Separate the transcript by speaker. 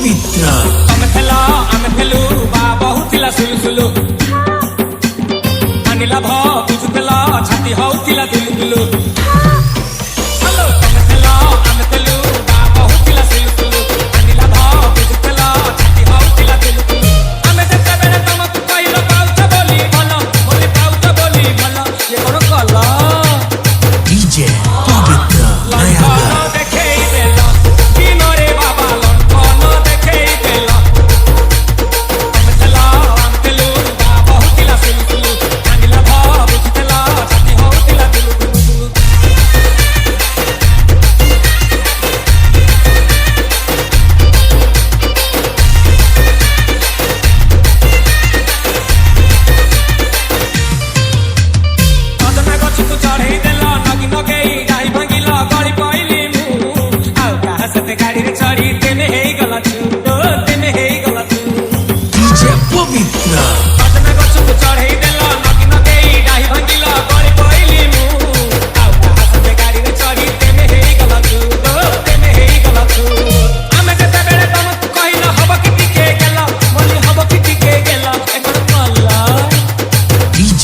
Speaker 1: ପବିତ୍ର
Speaker 2: ତମେ ଥେଲ ଆମେ ଥେଲୁ ବା ବହୁଥିଲା ସୁଲୁସୁଲୁ ଆନିଲା ଭ ବୁଝୁଥିଲ ଛାତି ହଉଥିଲା ଦୁଲୁ ଦୁଲୁ ହାଲୋ ତମେ ଥେଲ ଆମେ ଥେଲୁ ବା ବହୁଥିଲା ସୁଲୁସୁଲୁ ଆନିଲା ଭ ବୁଝୁଥିଲ ଛାତି ହଉଥିଲା ଦୁଲୁ ଦୁଲୁ ଆମେ ଯେତେବେଳେ ତମକୁ କହିଲ ପାଉଛ ବୋଲି ଭଲ ବୋଲି ପାଉଛ ବୋଲି ଭଲ ଇଏ କଣ କଲ
Speaker 1: DJ ପବିତ୍ର
Speaker 2: ଲଣ୍ଠନ ଦେଖେଇ ଦେଲ ଦିନରେ ବାବା ଲଣ୍ଠନ ଦେଖେଇ ଦେଲ ତମେ ଥେଲ ଆମେ ଥେଲୁ ବା ବହୁଥିଲା ସୁଲୁସୁଲୁ ଆନିଲା ଭ ବୁଝୁଥିଲ ଛାତି ହଉଥିଲା ଦୁଲୁ ଦୁଲୁ ଦୁଲୁ ସଜନା ଗଛକୁ ଚଢେଇ ଦେଲ ନଗି ନଗେଇ ଡାହି ଭାଙ୍ଗିଲ ଗଳି ପଇଲି ମୁଁ ଆଉ କାହା ସତେ ଗାଡିରେ ଚଢି ତେନେ ହେଇଗଲା ତୁ ତେନେ ହେଇଗଲା ତୁ
Speaker 1: DJ ପବିତ୍ର
Speaker 2: ସଜନା ଗଛକୁ ଚଢେଇ ଦେଲ ନଗି ନଗେଇ ଡାହି ଭାଙ୍ଗିଲ ଗଳି ପଇଲି ମୁଁ ଆଉ କାହା ସତେ ଗାଡିରେ ଚଢି ତେନେ ହେଇଗଲା ତୁ ତେନେ ହେଇଗଲା ତୁ ଆମେ ଯେତେବେଳେ ତମକୁ କହିଲ ହବ କି ଟିକେ ଗେଲ ବୋଲି ହବ କି ଟିକେ ଗେଲ ଏ କଣ କଲ
Speaker 1: DJ